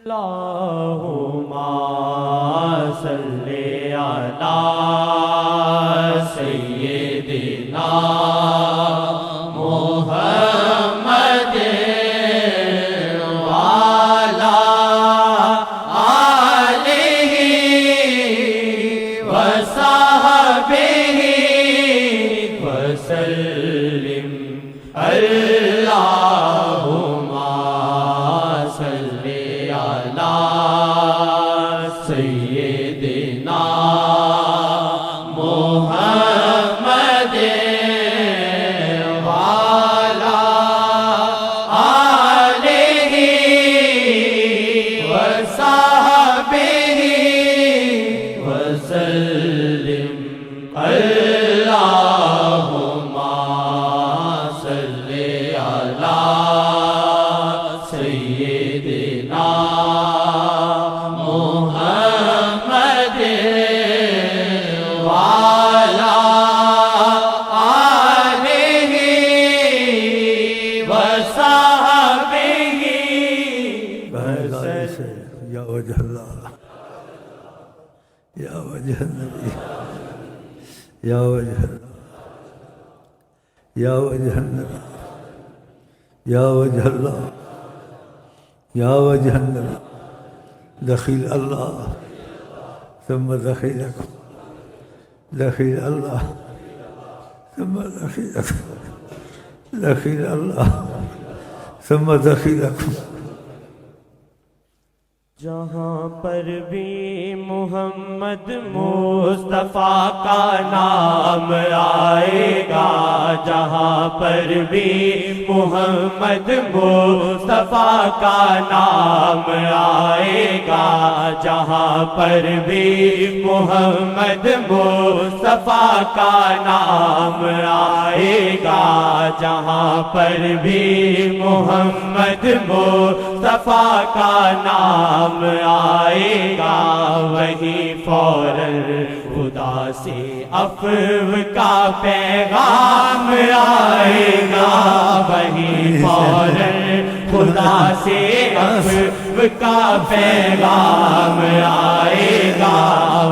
اللہم صلی علی سیدنا محمد وعلی آلہ وصحبہ وسلم اللہم صلی علی سیدنا محمد وعلی آلہ وصحبہ وسلم اللہم صلی علی سیدنا محمد وعلی آلہ وصحبہ وسلم یا وجہ اللہ، یا وجہ النبی، یا وجہ اللہ، یا وجہ النبی، یا وجہ اللہ، یا وجہ النبی، دخیل اللہ ثم دخیلکم، دخیل اللہ ثم دخیلکم، دخیل اللہ ثم دخیلکم۔ جہاں پر بھی محمد مصطفیٰ کا نام آئے گا، جہاں پر بھی محمد مصطفیٰ کا نام آئے گا، جہاں پر بھی محمد مصطفیٰ کا نام آئے گا، جہاں پر بھی محمد مصطفیٰ کا نام آئے گا، وہی فوراً خدا سے عفو کا پیغام آئے گا، وہی فوراً خدا سے عفو کا پیغام آئے گا،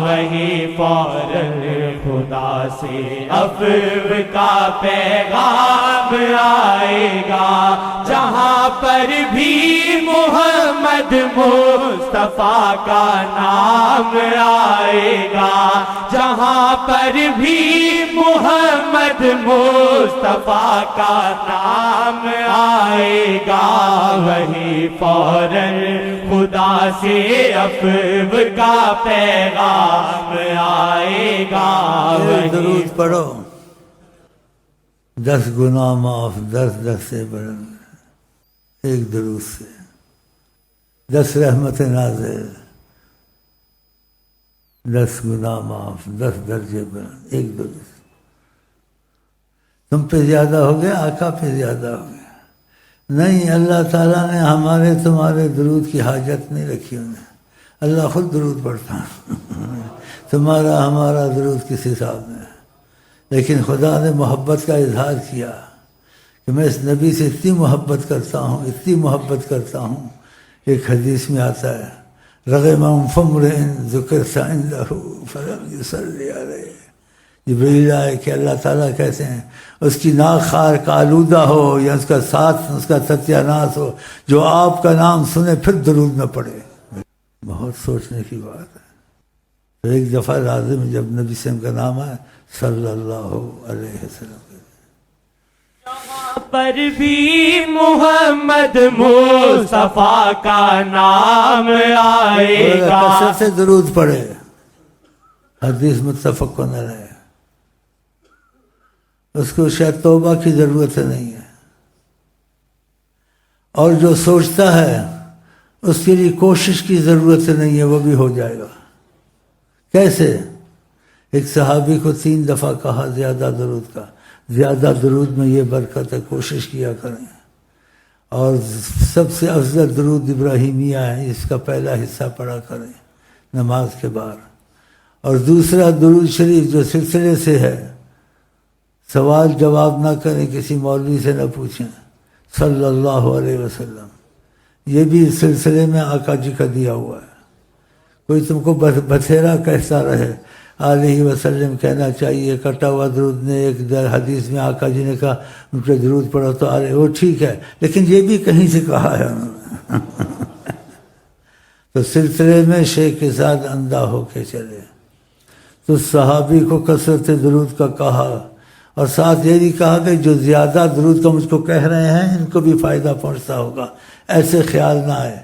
وہی فوراً خدا سے عفو کا پیغام آئے گا، جہاں پر بھی محمد مصطفیٰ کا نام آئے گا، جہاں پر بھی محمد مصطفیٰ کا نام آئے گا، وہی فوراً خدا سے عفو کا پیغام آئے گا، ایک درود پڑھو، 10 گناہ معاف، 10 سے بلند، ایک درود سے 10 رحمت نازل، 10 گناہ معاف، 10 درجے بلند، ایک درود سے۔ تم پہ زیادہ ہو گیا، آقا پہ زیادہ ہو گیا؟ نہیں، اللہ تعالیٰ نے ہمارے تمہارے درود کی حاجت نہیں رکھی انہیں، اللہ خود درود پڑھتا ہے، تمہارا ہمارا درود کس حساب میں ہے؟ لیکن خدا نے محبت کا اظہار کیا کہ میں اس نبی سے اتنی محبت کرتا ہوں، اتنی محبت کرتا ہوں۔ ایک حدیث میں آتا ہے، رغم انف امرئ ذکرت عندہ فلم یصلی علیہ، جبریل آئے کہ اللہ تعالیٰ کہتے ہیں اس کی ناک خار کا آلودہ ہو یا اس کا ساتھ اس کا ستیہ ناس ہو، جو آپ کا نام سنے پھر درود نہ پڑے۔ بہت سوچنے کی بات ہے۔ تو ایک دفعہ لازم جب نبی وسلم کا نام ہے صلی اللہ علیہ وسلم، جہاں پر بھی محمد مصطفیٰ کا نام آئے گا، کثرت سے درود پڑھے، حدیث متفق علیہ، اس کو شاید توبہ کی ضرورت نہیں ہے، اور جو سوچتا ہے اس کے لیے کوشش کی ضرورت نہیں ہے، وہ بھی ہو جائے گا۔ کیسے؟ ایک صحابی کو 3 دفعہ کہا زیادہ درود کا، زیادہ درود میں یہ برکت ہے، کوشش کیا کریں، اور سب سے افضل درود ابراہیمیہ ہے، اس کا پہلا حصہ پڑھا کریں نماز کے بعد، اور دوسرا درود شریف جو سلسلے سے ہے، سوال جواب نہ کریں، کسی مولوی سے نہ پوچھیں، صلی اللہ علیہ وسلم، یہ بھی اس سلسلے میں آقا جی کا دیا ہوا ہے. کوئی تم کو بتھیرا کہتا رہے علیہ وسلم کہنا چاہیے، کٹا ہوا درود نے ایک حدیث میں آقا جی نے کہا ان پہ درود پڑھو تو وہ ٹھیک ہے، لیکن یہ بھی کہیں سے کہا ہے انہوں نے. تو سلسلے میں شیخ کے ساتھ اندھا ہو کے چلے. تو صحابی کو کثرت درود کا کہا، اور ساتھ یہ بھی کہا کہ جو زیادہ درود کا مجھ کو کہہ رہے ہیں ان کو بھی فائدہ پہنچتا ہوگا، ایسے خیال نہ آئے.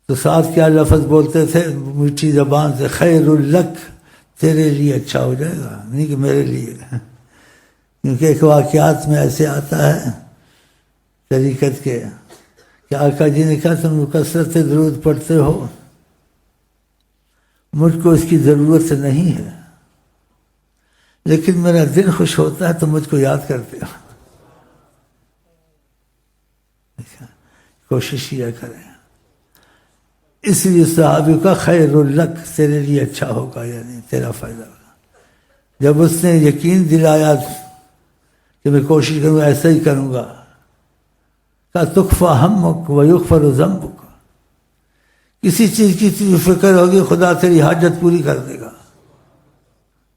تو ساتھ کیا لفظ بولتے تھے میٹھی زبان سے، خیر الک، تیرے لیے اچھا ہو جائے گا، نہیں کہ میرے لیے. کیونکہ ایک واقعات میں ایسے آتا ہے طریقت کے کہ آقا جی نے کہا تم کثرت درود پڑھتے ہو، مجھ کو اس کی ضرورت نہیں ہے، لیکن میرا دل خوش ہوتا ہے تو مجھ کو یاد کرتے ہو. کوشش کیا کریں. اس لیے صحابی کا خیر الک، تیرے لیے اچھا ہوگا، یعنی تیرا فائدہ ہوگا. جب اس نے یقین دلایا کہ میں کوشش کروں ایسا ہی کروں گا، کہا تکفیٰ ہمک ویغفر ذنبک، کسی چیز کی تجھے فکر ہوگی خدا تیری حاجت پوری کر دے گا.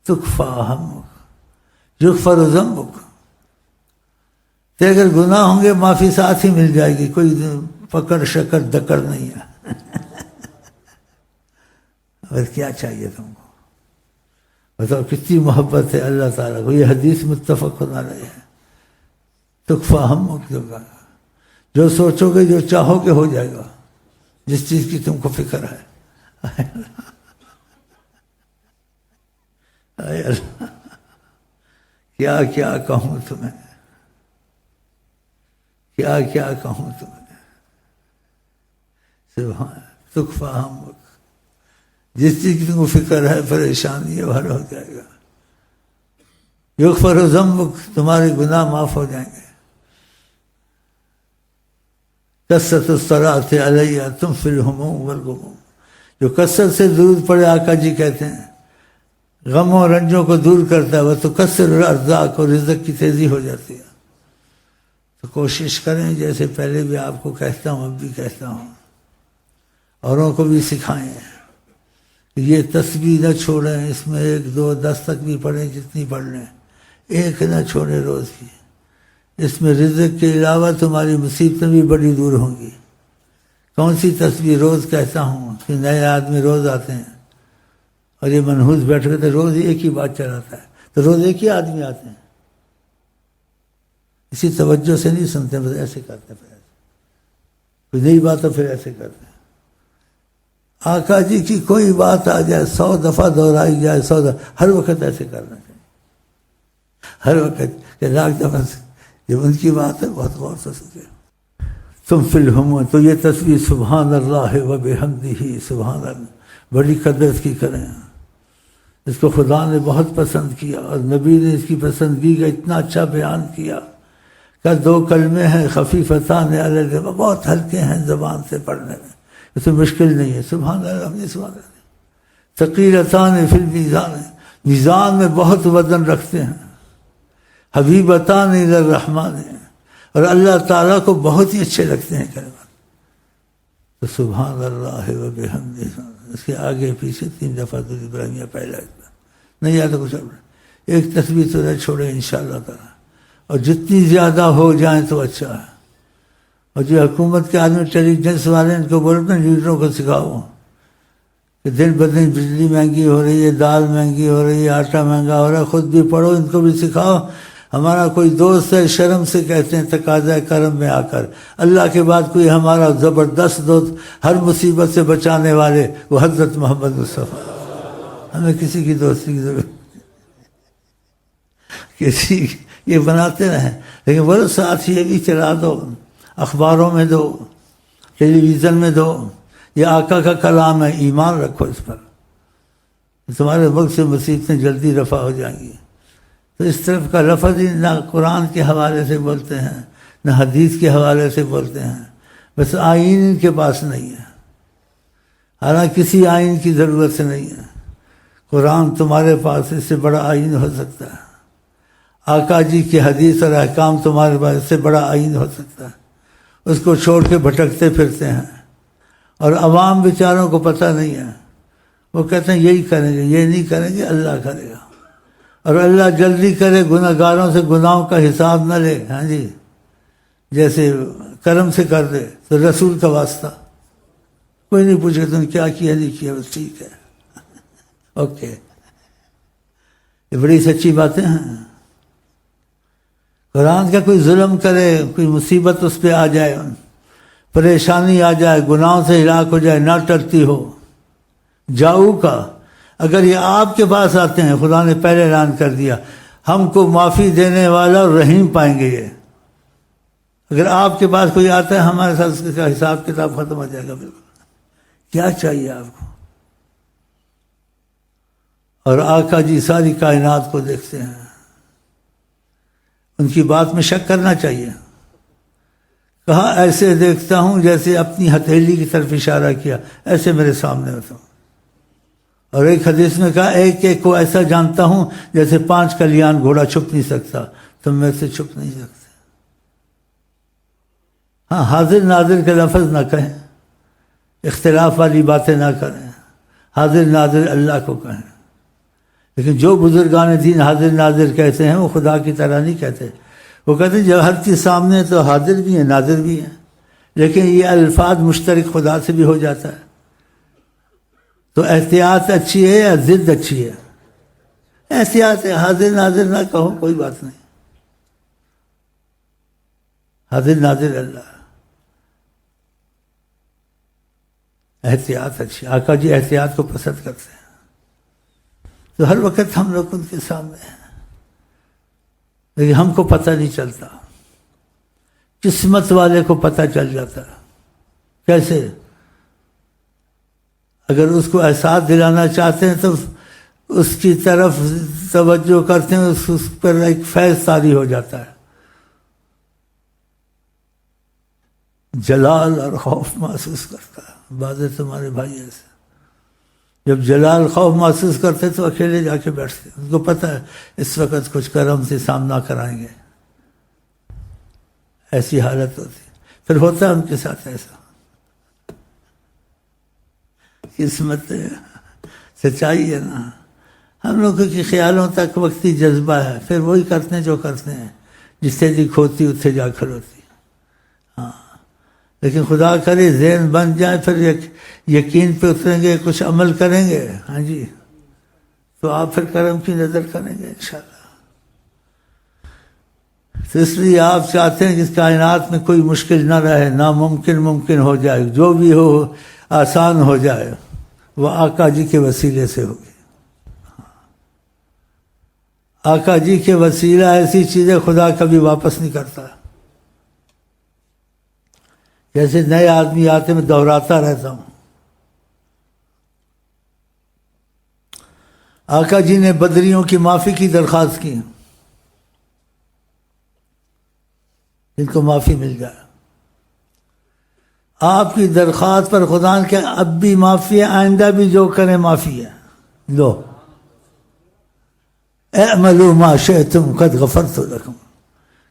تکفیٰ ہمک یغفر ذنبک، تیرے اگر گناہ ہوں گے معافی ساتھ ہی مل جائے گی، کوئی پکڑ شکر دکڑ نہیں ہے. اور کیا چاہیے تم کو؟ بتاؤ کتنی محبت ہے اللہ تعالیٰ کو. یہ حدیث متفق علیہ ہے. تکفیٰ ہمک، جو سوچو گے جو چاہو گے ہو جائے گا، جس چیز کی تم کو فکر ہے. اے اللہ، کیا کیا کہوں تمہیں، کیا کیا کہوں تمہیں. سبحان تکفیٰ ہمک، جس چیز کی تم کو فکر ہے پریشانی ہے حل ہو جائے گا. یغفر ذنبک، تمہارے گناہ معاف ہو جائیں گے. کثرت الصلاۃ علیہ تنفی الہموم والغموم، جو کثرت سے درود پڑے آقا جی کہتے ہیں غم و رنجوں کو دور کرتا ہے. وہ تو کثر الارزاق، اور رزق کی تیزی ہو جاتی ہے. تو کوشش کریں، جیسے پہلے بھی آپ کو کہتا ہوں اب بھی کہتا ہوں، اوروں کو بھی سکھائیں. یہ تسبیح نہ چھوڑیں، اس میں 1 2 10 تک بھی پڑھیں، جتنی پڑھ لیں، ایک نہ چھوڑیں روز کی. اس میں رزق کے علاوہ تمہاری مصیبتیں بھی بڑی دور ہوں گی. کون سی تسبیح روز کہتا ہوں کہ نئے آدمی روز آتے ہیں اور یہ منحوس بیٹھ کے تو روز ایک ہی بات چلاتا ہے، تو روز ایک ہی آدمی آتے ہیں، اسی توجہ سے نہیں سنتے، بس ایسے کرتے ہیں. کوئی نئی بات تو پھر ایسے کرتے ہیں. آقا جی کی کوئی بات آ جائے 100 دفعہ دہرائی جائے، 100 دفعہ، ہر وقت ایسے کرنا چاہیے. ہر وقت کہ لاکھ دفعہ جب ان کی بات ہے بہت غور سے سنتے. تم فی الہموم، تو یہ تصویر سبحان اللہ و بحمدہ، سبحان اللہ، بڑی قدر کی کریں. اس کو خدا نے بہت پسند کیا، اور نبی نے اس کی پسندگی کا اتنا اچھا بیان کیا کہ 2 کلمے ہیں خفیفتان علی اللسان، بہت ہلکے ہیں زبان سے پڑھنے میں، اس میں مشکل نہیں ہے. سبحان اللہ، سبحان اللہ. ثقیلتان فی المیزان، میزان میں بہت وزن رکھتے ہیں. حبیبتان الی الرحمن، اور اللہ تعالیٰ کو بہت ہی اچھے لگتے ہیں کلمات. تو سبحان اللہ و بحمدہ، اس کے آگے پیچھے 3 دفعہ درود ابراہیمیہ پہلا نہیں آتا کچھ اور. ایک تسبیح تو نہ چھوڑے انشاءاللہ تعالیٰ، اور جتنی زیادہ ہو جائیں تو اچھا ہے. اور جو حکومت کے آدمی انٹیلیجنس والے ان کو بولتے ہیں لیڈروں کو سکھاؤ کہ دن بدن بجلی مہنگی ہو رہی ہے، دال مہنگی ہو رہی ہے، آٹا مہنگا ہو رہا ہے، خود بھی پڑھو، ان کو بھی سکھاؤ. ہمارا کوئی دوست ہے شرم سے کہتے ہیں تقاضۂ کرم میں آ کر، اللہ کے بعد کوئی ہمارا زبردست دوست ہر مصیبت سے بچانے والے وہ حضرت محمد مصطفیٰ. ہمیں کسی کی دوستی کی ضرورت کسی یہ بناتے رہیں، لیکن بولو ساتھ یہ بھی چلا دو، اخباروں میں دو، ٹیلی ویژن میں دو. یہ آقا کا کلام ہے، ایمان رکھو اس پر، تمہارے وقت سے مصیبتیں جلدی رفع ہو جائیں گی. تو اس طرف کا لفظ ہی نہ قرآن کے حوالے سے بولتے ہیں نہ حدیث کے حوالے سے بولتے ہیں، بس آئین ان کے پاس نہیں ہے. حالانکہ کسی آئین کی ضرورت سے نہیں ہے. قرآن تمہارے پاس اس سے بڑا آئین ہو سکتا ہے، آقا جی کی حدیث اور احکام تمہارے پاس اس سے بڑا آئین ہو سکتا ہے. اس کو چھوڑ کے بھٹکتے پھرتے ہیں، اور عوام بیچاروں کو پتہ نہیں ہے، وہ کہتے ہیں یہی کریں گے، یہ نہیں کریں گے، اللہ کرے گا، اور اللہ جلدی کرے، گناہ گاروں سے گناہوں کا حساب نہ لے، ہاں جی، جیسے کرم سے کر دے، تو رسول کا واسطہ کوئی نہیں پوچھے تم نے کیا کیا نہیں کیا، بس ٹھیک ہے اوکے۔ یہ بڑی سچی باتیں ہیں۔ قرآن کا کوئی ظلم کرے، کوئی مصیبت اس پہ آ جائے، پریشانی آ جائے، گناہوں سے ہلاک ہو جائے، نہ ٹرتی ہو، جاؤ کا اگر یہ آپ کے پاس آتے ہیں، خدا نے پہلے اعلان کر دیا ہم کو معافی دینے والا اور رحیم پائیں گے یہ۔ اگر آپ کے پاس کوئی آتا ہے ہمارے ساتھ اس کا حساب کتاب ختم ہو جائے گا بالکل۔ کیا چاہیے آپ کو؟ اور آقا جی ساری کائنات کو دیکھتے ہیں، ان کی بات میں شک کرنا چاہیے۔ کہا ایسے دیکھتا ہوں جیسے اپنی ہتھیلی کی طرف اشارہ کیا، ایسے میرے سامنے ہوتا ہوں۔ اور ایک حدیث میں کہا ایک ایک کو ایسا جانتا ہوں جیسے 5 کلیان گھوڑا چھپ نہیں سکتا، تم میں سے چھپ نہیں سکتے۔ ہاں حاضر ناظر کا لفظ نہ کہیں، اختلاف والی باتیں نہ کریں، حاضر ناظر اللہ کو کہیں۔ لیکن جو بزرگان دین حاضر ناظر کہتے ہیں وہ خدا کی طرح نہیں کہتے، وہ کہتے ہیں جب ہر چیز سامنے ہے تو حاضر بھی ہیں ناظر بھی ہیں، لیکن یہ الفاظ مشترک خدا سے بھی ہو جاتا ہے۔ تو احتیاط اچھی ہے یا ضد اچھی ہے؟ احتیاط ہے، حاضر ناظر نہ کہو کوئی بات نہیں، حاضر ناظر اللہ، احتیاط اچھی۔ آقا جی احتیاط کو پسند کرتے ہیں، تو ہر وقت ہم لوگ ان کے سامنے ہیں، لیکن ہم کو پتہ نہیں چلتا، قسمت والے کو پتہ چل جاتا ہے۔ کیسے؟ اگر اس کو احساس دلانا چاہتے ہیں تو اس کی طرف توجہ کرتے ہیں، اس پر ایک فیض طاری ہو جاتا ہے، جلال اور خوف محسوس کرتا ہے۔ بعض تمہارے بھائی ایسے جب جلال خوف محسوس کرتے تو اکیلے جا کے بیٹھتے، ان کو پتہ ہے اس وقت کچھ کرم سے سامنا کرائیں گے، ایسی حالت ہوتی، پھر ہوتا ہے ان کے ساتھ ایسا۔ قسمت سچائی ہے نا، ہم لوگوں کے خیالوں تک وقتی جذبہ ہے، پھر وہی کرتے ہیں جو کرتے ہیں، جسے دی کھوتی اتھے جا کھلوتی۔ ہاں لیکن خدا کرے ذہن بن جائے، پھر یقین پہ اتریں گے، کچھ عمل کریں گے، ہاں جی، تو آپ پھر کرم کی نظر کریں گے انشاءاللہ۔ تو اس لیے آپ چاہتے ہیں کہ اس کائنات میں کوئی مشکل نہ رہے، ناممکن ممکن ہو جائے، جو بھی ہو آسان ہو جائے، وہ آقا جی کے وسیلے سے ہوگی۔ آقا جی کے وسیلہ ایسی چیزیں خدا کبھی واپس نہیں کرتا۔ جیسے نئے آدمی آتے میں دوہراتا رہتا ہوں، آقا جی نے بدریوں کی معافی کی درخواست کی، ان کو معافی مل جائے۔ آپ کی درخواست پر خدا نے کہا اب بھی معافی ہے، آئندہ بھی جو کریں معافی ہے، لو اعملوا ما شئتم قد غفرت لكم،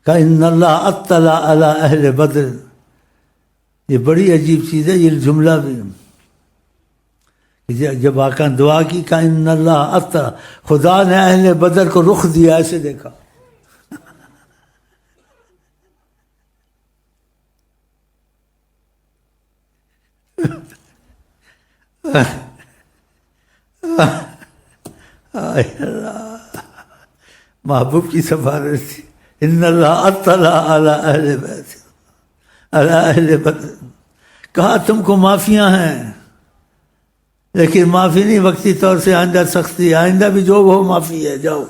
کہ ان اللہ اطلع علی اہل بدر۔ یہ بڑی عجیب چیز ہے یہ جملہ بھی، جب آقا نے دعا کی کہ ان اللہ اطلع، خدا نے اہل بدر کو رخ دیا، ایسے دیکھا۔ محبوب کی سفارش تھی، ان اللہ اطلع علی اہل بیت علی اہل بدر۔ کہا تم کو معافیاں ہیں، لیکن معافی نہیں وقتی طور سے، آئندہ سختی، آئندہ بھی جو وہ معافی ہے، جاؤ۔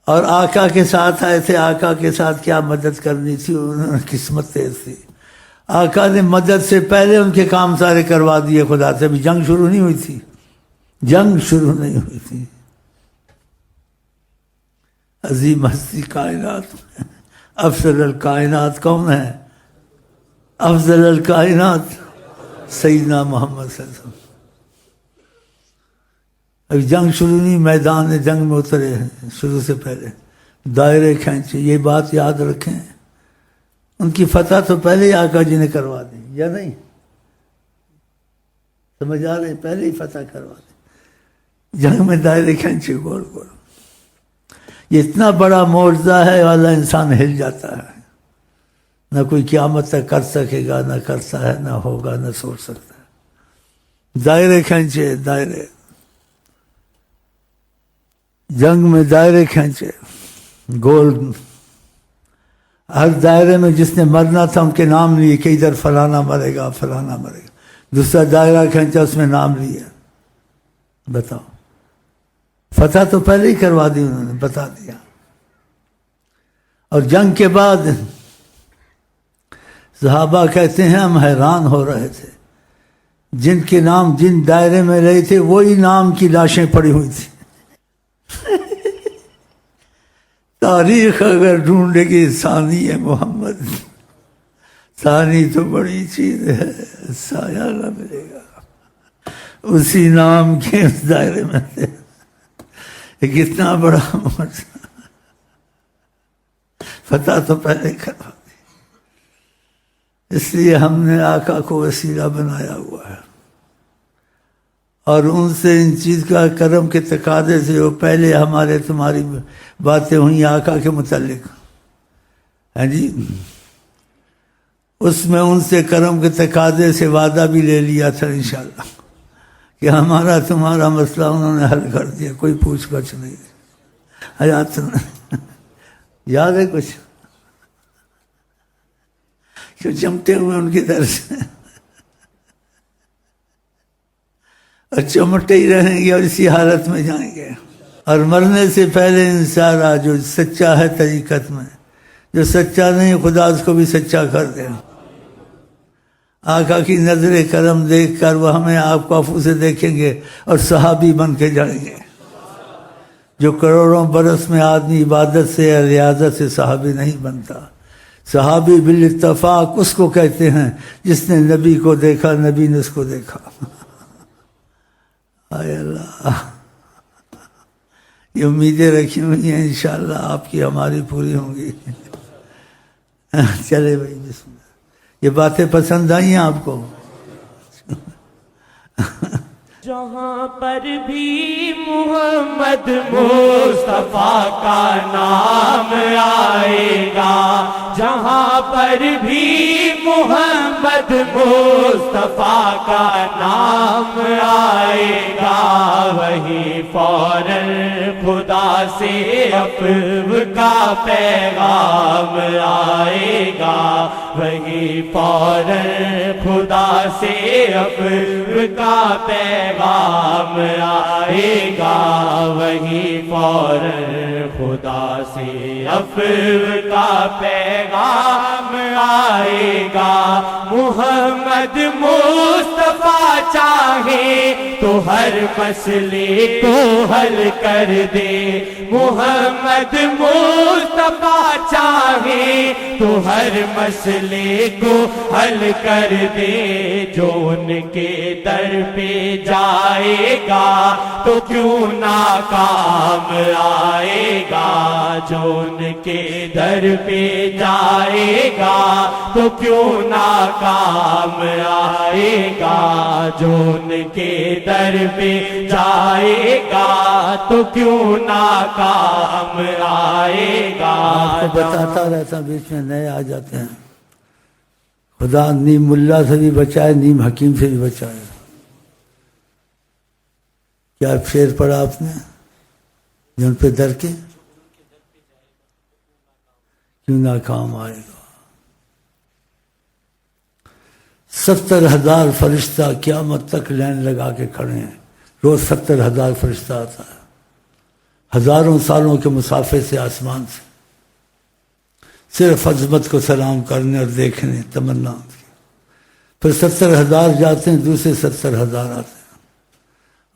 اور آقا کے ساتھ آئے تھے، آقا کے ساتھ کیا مدد کرنی تھی، انہوں نے قسمت تیز تھی، آقا نے مدد سے پہلے ان کے کام سارے کروا دیے خدا سے۔ ابھی جنگ شروع نہیں ہوئی تھی، جنگ شروع نہیں ہوئی تھی۔ عظیم ہستی کائنات میں افضل الکائنات کون ہے؟ افضل الکائنات سیدنا محمد صلی اللہ علیہ وسلم۔ ابھی جنگ شروع نہیں، میدان جنگ میں اترے ہیں شروع سے پہلے، دائرے کھینچے. یہ بات یاد رکھیں. ان کی فتح تو پہلے ہی آقا جی نے کروا دی یا نہیں؟ سمجھ آ رہے؟ پہلے ہی فتح کروا دی. جنگ میں دائرے کھینچے گول گول. یہ اتنا بڑا معجزہ ہے والا انسان ہل جاتا ہے. نہ کوئی قیامت تک کر سکے گا، نہ کرتا ہے، نہ ہوگا، نہ سوچ سکتا ہے. دائرے کھینچے، دائرے. جنگ میں دائرے کھینچے گول. ہر دائرے میں جس نے مرنا تھا ان کے نام لیے کہ ادھر فلانا مرے گا، فلانا مرے گا. دوسرا دائرہ کھینچا، اس میں نام لیا. بتاؤ، فتح تو پہلے ہی کروا دی انہوں نے، بتا دیا. اور جنگ کے بعد صحابہ کہتے ہیں ہم حیران ہو رہے تھے، جن کے نام جن دائرے میں رہے تھے وہی نام کی لاشیں پڑی ہوئی تھی. تاریخ اگر ڈھونڈے گی ثانی محمد، ثانی تو بڑی چیز ہے، سایہ نہ ملے گا. اسی نام کے اس دائرے میں تھے. یہ کتنا بڑا معجزہ. فتح تو پہلے کروا دی. اس لیے ہم نے آقا کو وسیلہ بنایا ہوا ہے. اور ان سے ان چیز کا کرم کے تقاضے سے وہ پہلے ہمارے تمہاری باتیں ہوئی آقا کے متعلق، ہاں جی. اس میں ان سے کرم کے تقاضے سے وعدہ بھی لے لیا تھا انشاءاللہ کہ ہمارا تمہارا مسئلہ انہوں نے حل کر دیا، کوئی پوچھ گچھ نہیں. حیات یاد ہے کچھ جو چمٹے ہوئے ان کی طرف سے، اور چمٹے ہی رہیں گے اور اسی حالت میں جائیں گے. اور مرنے سے پہلے انسان جو سچا ہے طریقت میں، جو سچا نہیں خدا اس کو بھی سچا کر دے. آقا کی نظر کرم دیکھ کر وہ ہمیں آپ کو عفو سے دیکھیں گے اور صحابی بن کے جائیں گے. جو کروڑوں برس میں آدمی عبادت سے یا ریاضت سے صحابی نہیں بنتا. صحابی بالاتفاق اس کو کہتے ہیں جس نے نبی کو دیکھا، نبی نے اس کو دیکھا. آئے اللہ، یہ امیدیں رکھی ہوئی ہیں انشاءاللہ آپ کی ہماری پوری ہوں گی. چلے بھائی بسم اللہ. یہ باتیں پسند آئی ہیں آپ کو؟ جہاں پر بھی محمد مصطفیٰ کا نام آئے گا، جہاں پر بھی محمد مصطفیٰ کا نام آئے گا، وہی فوراً خدا سے عفو کا پیغام آئے گا، وہی فوراً خدا سے عفو کا پیغام آئے گا، وہی فوراً خدا سے عفو کا پیغام آئے گا. محمد مصطفیٰ چاہے تو ہر مسئلے کو حل کر دے. محمد مصطفیٰ چاہے تو ہر مسئلے کو حل کر دے. جو ان کے در پہ جائے گا تو کیوں ناکام آئے گا، جو ان کے در پہ جائے گا تو کیوں ناکام آئے گا، جو ان کے در پہ جائے گا تو کیوں ناکام آئے گا. آپ کو بتاتا رہتا بیچ میں نئے آ جاتے ہیں. خدا نیم ملا سے بھی بچائے، نیم حکیم سے بھی بچائے. کیا شعر پڑھا آپ نے؟ جن پہ در کے کیوں ناکام آئے گا. 70,000 فرشتہ قیامت تک لائن لگا کے کھڑے ہیں. روز 70,000 فرشتہ آتا ہے، ہزاروں سالوں کے مسافے سے آسمان سے، صرف عظمت کو سلام کرنے اور دیکھنے تمنا کی. پھر 70,000 جاتے ہیں، دوسرے 70,000 آتے ہیں،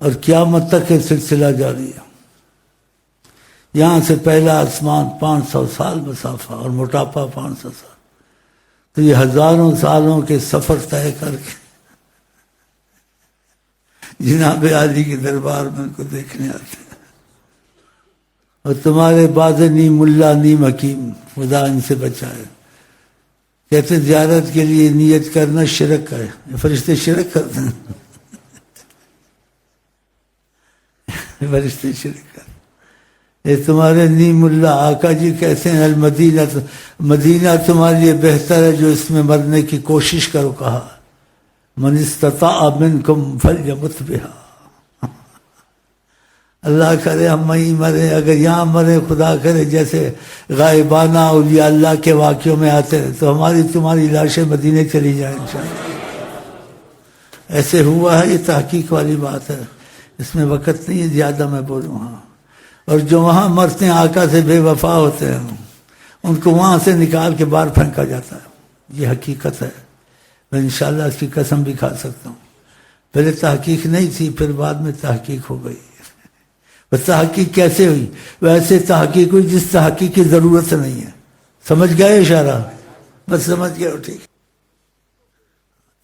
اور قیامت تک یہ سلسلہ جاری ہے. یہاں سے پہلا آسمان 500 سال مسافہ اور موٹاپا 500 سال. تو یہ ہزاروں سالوں کے سفر طے کر کے جناب عالی کے دربار میں ان کو دیکھنے آتے ہیں. اور تمہارے بعد نیم ملا نیم حکیم، خدا ان سے بچائے۔ کہتے زیارت کے لیے نیت کرنا شرک ہے، فرشتے شرک کرتے ہیں، فرشتے شرک کرتے ہیں۔ یہ تمہارے نیم اللہ آقا جی کہتے ہیں المدینہ، مدینہ تمہارے لیے بہتر ہے جو اس میں مرنے کی کوشش کرو، کہا من استطاع منکم فلیمت بہا۔ اللہ کرے ہم وہیں مرے، اگر یہاں مرے خدا کرے جیسے غائبانہ اولیاء اللہ کے واقعوں میں آتے ہیں تو ہماری تمہاری لاشیں مدینے چلی جائیں انشاءاللہ۔ ایسے ہوا ہے، یہ تحقیق والی بات ہے، اس میں وقت نہیں ہے زیادہ میں بولوں۔ ہاں، اور جو وہاں مرتے ہیں آقا سے بے وفا ہوتے ہیں ان کو وہاں سے نکال کے باہر پھینکا جاتا ہے، یہ حقیقت ہے۔ میں انشاءاللہ اس کی قسم بھی کھا سکتا ہوں۔ پہلے تحقیق نہیں تھی، پھر بعد میں تحقیق ہو گئی۔ تحقیق کیسے ہوئی؟ ویسے تحقیق ہوئی جس تحقیق کی ضرورت نہیں ہے۔ سمجھ گئے اشارہ؟ بس سمجھ گئے ہو، ٹھیک۔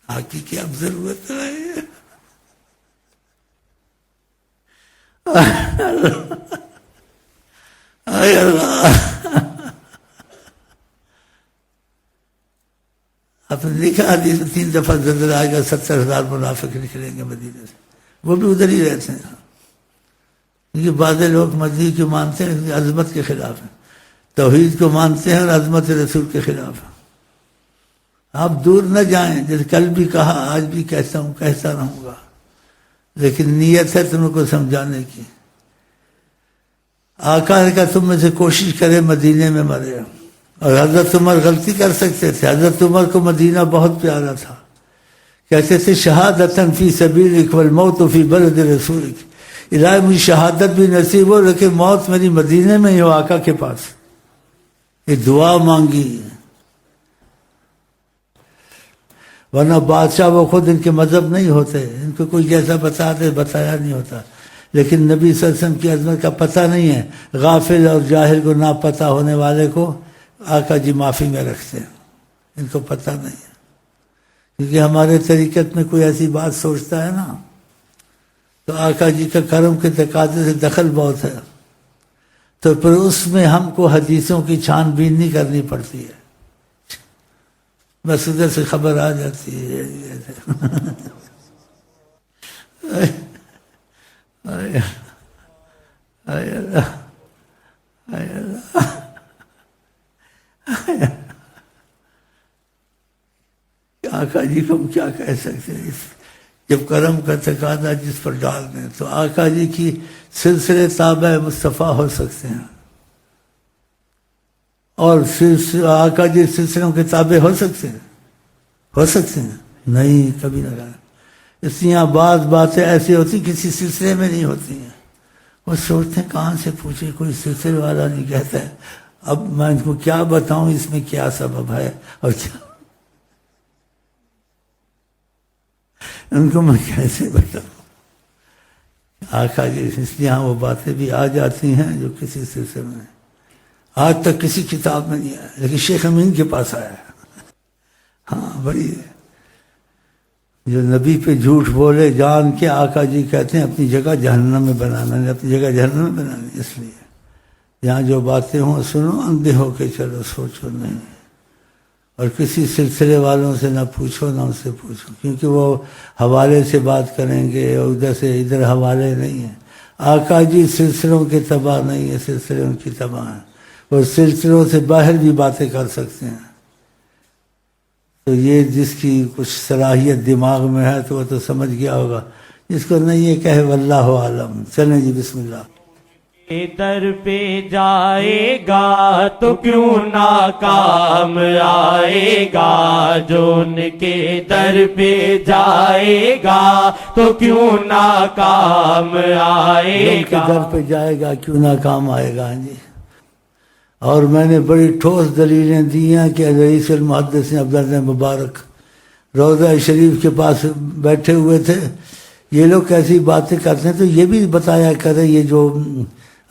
تحقیق کی اب ضرورت نہیں ہے۔ اے اللہ، آپ نے دیکھا حدیث میں 3 دفعہ زلزلہ آئے گا، 70,000 منافق نکلیں گے مدینے سے، وہ بھی ادھر ہی رہتے ہیں۔ کیونکہ بعض لوگ مدینے کو مانتے ہیں عظمت کے خلاف ہیں، توحید کو مانتے ہیں اور عظمت رسول کے خلاف ہیں۔ آپ دور نہ جائیں، جیسے کل بھی کہا، آج بھی کہتا ہوں، کہتا رہوں گا، لیکن نیت ہے تم کو سمجھانے کی۔ آقا نے کہا تم میں سے کوشش کرے مدینے میں مرے، اور حضرت عمر غلطی کر سکتے تھے۔ حضرت عمر کو مدینہ بہت پیارا تھا، کہتے تھے شہادتاً فی سبیلک والموت فی بلد رسولک، الہی مجھے شہادت بھی نصیب ہو لیکن موت میری مدینے میں ہی ہو، آقا کے پاس۔ یہ دعا مانگی، ورنہ بادشاہ وہ خود ان کے مذہب نہیں ہوتے، ان کو کوئی جیسا بتایا نہیں ہوتا، لیکن نبی صلی اللہ علیہ وسلم کی عظمت کا پتہ نہیں ہے۔ غافل اور جاہل کو نہ پتہ ہونے والے کو آقا جی معافی میں رکھتے ہیں، ان کو پتہ نہیں ہے۔ کیونکہ ہمارے طریقت میں کوئی ایسی بات سوچتا ہے نا تو آقا جی کا کرم کے تقاضے سے دخل بہت ہے، تو پھر اس میں ہم کو حدیثوں کی چھان بین نہیں کرنی پڑتی ہے، بس ادھر سے خبر آ جاتی ہے۔ آقا جی کو ہم کیا کہہ سکتے ہیں؟ جب کرم کا تقاضا جس پر ڈال دیں تو آقا جی کی سلسلے تابع مصطفیٰ ہو سکتے ہیں، اور آقا جی سلسلوں کے تابع ہو سکتے ہیں؟ نہیں، کبھی نہ کہا۔ اس لیے بعض باتیں ایسی ہوتی کسی سلسلے میں نہیں ہوتی ہیں، وہ سوچتے ہیں کہاں سے پوچھے، کوئی سلسلے والا نہیں کہتا ہے۔ اب میں ان کو کیا بتاؤں اس میں کیا سبب ہے اور کیا، ان کو میں کیسے بتاؤں؟ آقا جی اس لیے ہاں وہ باتیں بھی آ جاتی ہیں جو کسی سلسلے میں آج تک کسی کتاب میں نہیں آیا، لیکن شیخ امین کے پاس آیا ہے۔ ہاں، بڑی جو نبی پہ جھوٹ بولے جان کے، آقا جی کہتے ہیں اپنی جگہ جہنم میں بنانا، اپنی جگہ جہنم میں بنانی۔ اس لیے یہاں جو باتیں ہوں سنو، اندھے ہو کے چلو، سوچو نہیں، اور کسی سلسلے والوں سے نہ پوچھو، نہ ان سے پوچھو، کیونکہ وہ حوالے سے بات کریں گے اور ادھر سے ادھر حوالے نہیں ہیں۔ آقا جی سلسلوں کے تباہ نہیں ہے، سلسلے ان کی تباہ ہیں، اور سلسلوں سے باہر بھی باتیں کر سکتے ہیں۔ تو یہ جس کی کچھ صلاحیت دماغ میں ہے تو وہ تو سمجھ گیا ہوگا، جس کو نہیں یہ کہے واللہ عالم۔ چلیں جی، بسم اللہ۔ در پہ جائے گا تو کیوں ناکام آئے گا، جو ان کے در پہ جائے گا تو کیوں ناکام آئے گا، در پہ جائے گا کیوں ناکام آئے گا۔ جی، اور میں نے بڑی ٹھوس دلیلیں دی ہیں کہ رئیس المحدثین عبداللہ مبارک روضہ شریف کے پاس بیٹھے ہوئے تھے، یہ لوگ کیسی باتیں کرتے ہیں تو یہ بھی بتایا کرے، یہ جو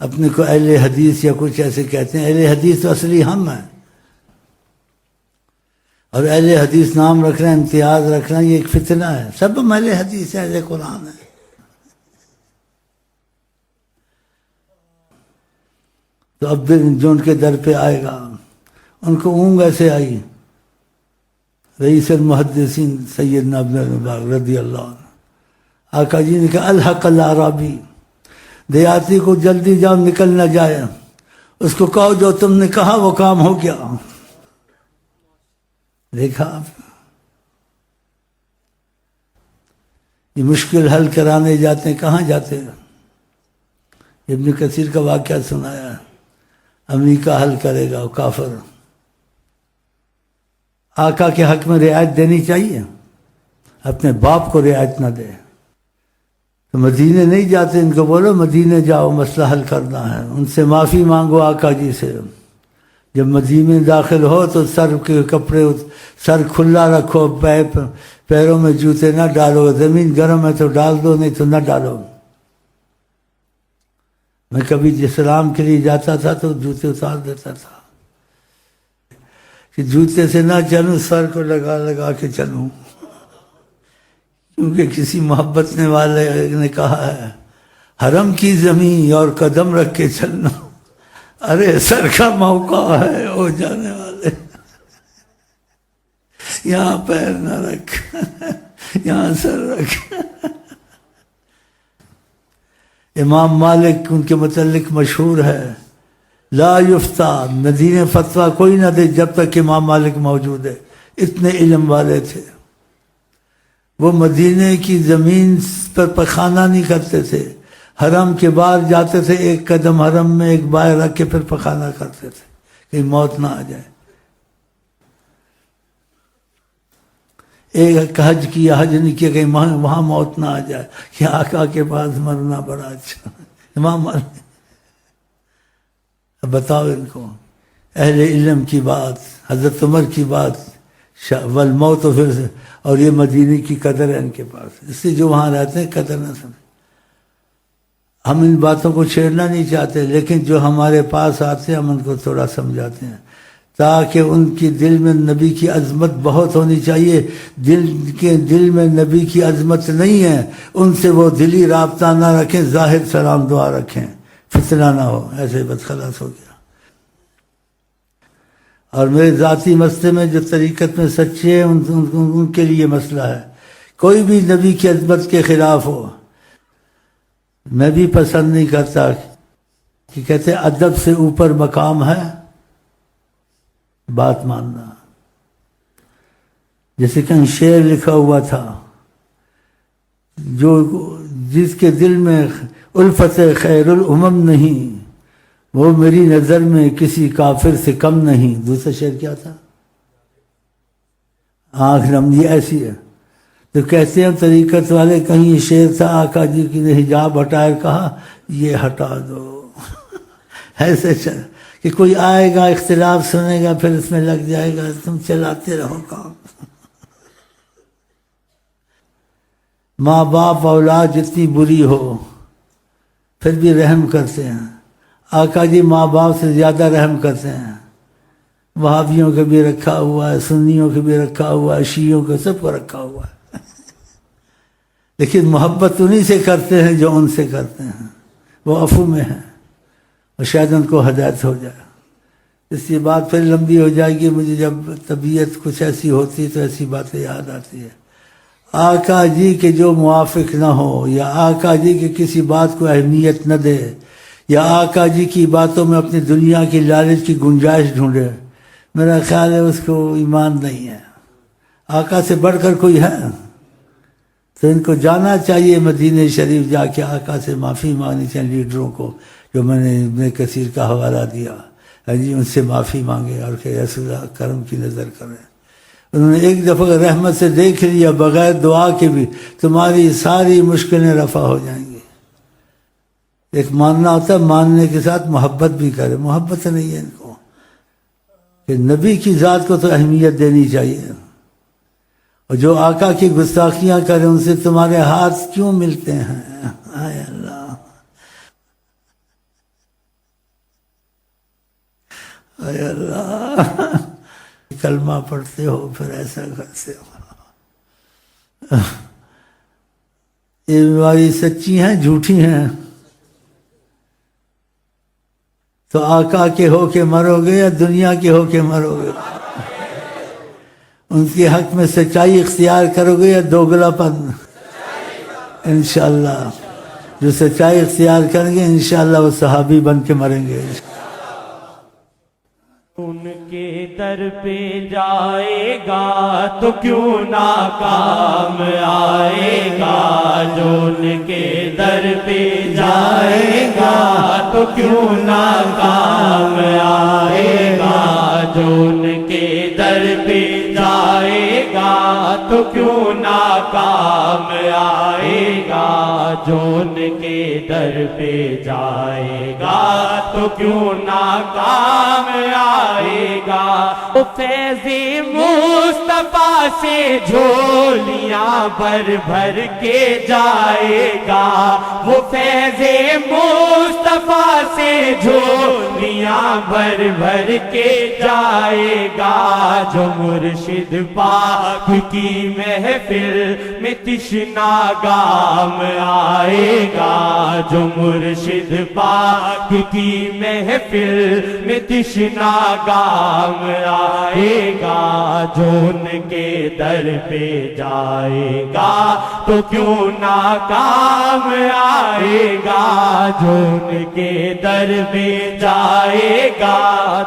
اپنے کو اہل حدیث یا کچھ ایسے کہتے ہیں، اہل حدیث تو اصلی ہم ہیں، اور اہل حدیث نام رکھنا، امتیاز رکھنا، یہ ایک فتنہ ہے۔ سب ہم اہل حدیث ہیں، اہل قرآن ہیں۔ تو اب جو ان کے در پہ آئے گا ان کو اونگ ایسے آئی. رئیس المحدثین سیدنا ابن المبارک رضی اللہ عنہ، آقا جی نے کہا الحق الاعرابی، دیہاتی کو جلدی جاؤ نکل نہ جائے، اس کو کہو جو تم نے کہا وہ کام ہو گیا. دیکھا آپ، یہ مشکل حل کرانے جاتے ہیں، کہاں جاتے ہیں؟ ابن کثیر کا واقعہ سنایا، امریکہ حل کرے گا وہ کافر. آقا کے حق میں رعایت دینی چاہیے، اپنے باپ کو رعایت نہ دے. تو مدینے نہیں جاتے، ان کو بولو مدینے جاؤ مسئلہ حل کرنا ہے، ان سے معافی مانگو آقا جی سے. جب مدینے داخل ہو تو سر کے کپڑے سر کھلا رکھو، پیروں میں جوتے نہ ڈالو، زمین گرم ہے تو ڈال دو نہیں تو نہ ڈالو. میں کبھی سلام کے لیے جاتا تھا تو جوتے اتار دیتا تھا کہ جوتے سے نہ چلوں، سر کو لگا لگا کے چلوں، کیونکہ کسی محبت والے نے کہا ہے حرم کی زمین اور قدم رکھ کے چلنا. ارے سر کا موقع ہے ہو جانے والے، یہاں پیر نہ رکھ، یہاں سر رکھ. امام مالک ان کے متعلق مشہور ہے، لا یفتہ، مدینے فتویٰ کوئی نہ دے جب تک امام مالک موجود ہے. اتنے علم والے تھے وہ، مدینے کی زمین پر پخانہ نہیں کرتے تھے، حرم کے باہر جاتے تھے، ایک قدم حرم میں ایک باہر رکھ کے پھر پخانہ کرتے تھے کہیں موت نہ آ جائے. ایک حج کیا، حج نہیں کیا کہیں وہاں موت نہ آ جائے کہ آقا کے پاس مرنا بڑا اچھا. امام مالک، اب بتاؤ ان کو، اہل علم کی بات، حضرت عمر کی بات، والموت پھر سے، اور یہ مدینے کی قدر ہے ان کے پاس، اس سے جو وہاں رہتے ہیں قدر نہ سمجھ. ہم ان باتوں کو چھیڑنا نہیں چاہتے، لیکن جو ہمارے پاس آتے ہیں ہم ان کو تھوڑا سمجھاتے ہیں تاکہ ان کی دل میں نبی کی عظمت بہت ہونی چاہیے. دل میں نبی کی عظمت نہیں ہے، ان سے وہ دلی رابطہ نہ رکھیں، ظاہر سلام دعا رکھیں، فتنہ نہ ہو، ایسے بس خلاص ہو گیا. اور میرے ذاتی مسئلے میں جو طریقت میں سچے ہیں ان کے لیے مسئلہ ہے. کوئی بھی نبی کی عظمت کے خلاف ہو، میں بھی پسند نہیں کرتا کہ کہتے ادب سے اوپر مقام ہے بات ماننا. جیسے کہیں شعر لکھا ہوا تھا، جس کے دل میں الفت خیر الامم نہیں، وہ میری نظر میں کسی کافر سے کم نہیں. دوسرا شعر کیا تھا؟ آنکھ نم، یہ ایسی ہے. تو کہتے ہیں طریقت والے، کہیں یہ شعر تھا آقا جی کی نے حجاب ہٹائے کہا یہ ہٹا دو. ایسے چل کہ کوئی آئے گا اختلاف سنے گا پھر اس میں لگ جائے گا، تم چلاتے رہو کام. ماں باپ اولاد جتنی بری ہو پھر بھی رحم کرتے ہیں. آقا جی ماں باپ سے زیادہ رحم کرتے ہیں. وہابیوں کا بھی رکھا ہوا ہے، سنیوں کا بھی رکھا ہوا ہے، شیعوں کا، سب کو رکھا ہوا ہے. لیکن محبت انہی سے کرتے ہیں جو ان سے کرتے ہیں، وہ عفو میں ہیں، اور شاید ان کو ہدایت ہو جائے. اس کی بات پھر لمبی ہو جائے گی. مجھے جب طبیعت کچھ ایسی ہوتی تو ایسی باتیں یاد آتی ہے. آقا جی کے جو موافق نہ ہو، یا آقا جی کے کسی بات کو اہمیت نہ دے، یا آقا جی کی باتوں میں اپنی دنیا کی لالچ کی گنجائش ڈھونڈے، میرا خیال ہے اس کو ایمان نہیں ہے. آقا سے بڑھ کر کوئی ہے؟ تو ان کو جانا چاہیے مدینہ شریف، جا کے آقا سے معافی مانگنی چاہیے. لیڈروں کو جو میں نے ابن کثیر کا حوالہ دیا، جی ان سے معافی مانگے اور کہ رسول اللہ کرم کی نظر کریں. انہوں نے ایک دفعہ رحمت سے دیکھ لیا بغیر دعا کے بھی، تمہاری ساری مشکلیں رفع ہو جائیں گی. ایک ماننا ہوتا ہے، ماننے کے ساتھ محبت بھی کرے. محبت نہیں ہے ان کو کہ نبی کی ذات کو تو اہمیت دینی چاہیے. اور جو آقا کی گستاخیاں کریں ان سے تمہارے ہاتھ کیوں ملتے ہیں؟ اے اللہ، اے اللہ، کلمہ پڑھتے ہو پھر ایسا کرتے ہو. یہ بیماری سچی ہیں جھوٹی ہیں؟ تو آقا کے ہو کے مرو گے یا دنیا کے ہو کے مرو گے؟ ان کے حق میں سچائی اختیار کرو گے یا دوگلا پن؟ انشاءاللہ جو سچائی اختیار کریں گے انشاءاللہ وہ صحابی بن کے مریں گے. ان کے در پہ جائے گا تو کیوں ناکام آئے گا، جو ان کے در پہ جائے گا تو کیوں ناکام آئے گا، جو ان کے در پہ جائے گا تو کیوں ناکام آئے گا، جو ان کے در پہ جائے گا تو کیوں ناکام آئے گا. وہ فیض مصطفیٰ سے جھولیاں بھر بھر کے جائے گا، وہ فیض مصطفیٰ سے جھولیاں بھر بھر کے جائے گا، جو مرشد پاک کی محفل میں تشنا گام آئے گا، جو مرشد پاک کی محفل میں تشنا گام آئے گا، جو ان کے در پہ جائے گا تو کیوں ناکام آئے گا، جو ان کے در پہ جائے گا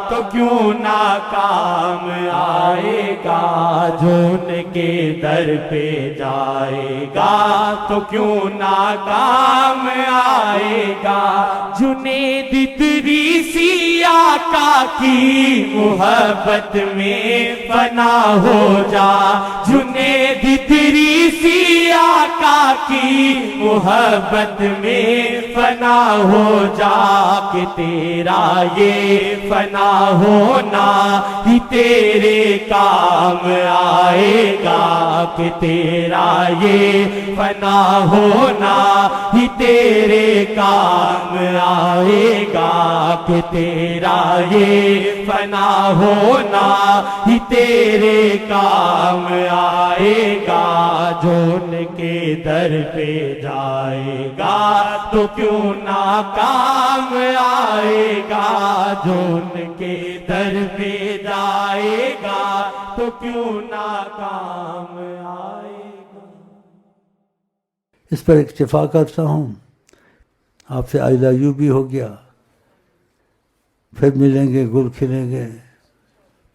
تو کیوں ناکام آئے گا، جو ان کے در پہ جائے گا تو کیوں ناکام آئے گا. جنید ادریسی آقا کی محبت میں فنا ہو جا، جنید ادریسی آقا کی محبت میں فنا ہو جا، کہ تیرا یہ فنا ہونا ہی تیرے کام آئے گا، کہ تیرا یہ فنا ہونا ہی تیرے کام آئے گا، کہ تیرا یہ فنا ہونا ہی تیرے کام آئے گا، جو ان کے در پہ جائے گا تو کیوں ناکام آئے گا، جو ان کے در پہ جائے گا تو کیوں ناکام آئے گا. اس پر اکتفا کرتا ہوں. آپ سے آئی لو یو بھی ہو گیا، پھر ملیں گے گل کھلیں گے،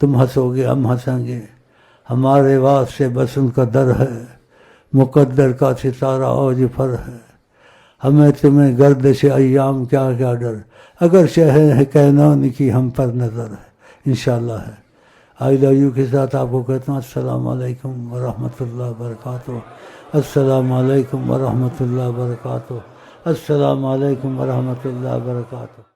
تم ہنسو گے ہم ہنسیں گے، ہمارے واسطے بس ان کا در ہے، مقدر کا ستارہ اوج پر ہے، ہمیں تمہیں گردش ایام کیا کیا ڈر، اگر شہر کینون کی ہم پر نظر ہے. انشاءاللہ ہے. آئی لو یو کے ساتھ آپ کو کہتا ہوں السلام علیکم ورحمۃ اللہ وبرکاتہ. السلام علیکم ورحمۃ اللہ وبرکاتہ. السلام علیکم ورحمۃ اللہ وبرکاتہ.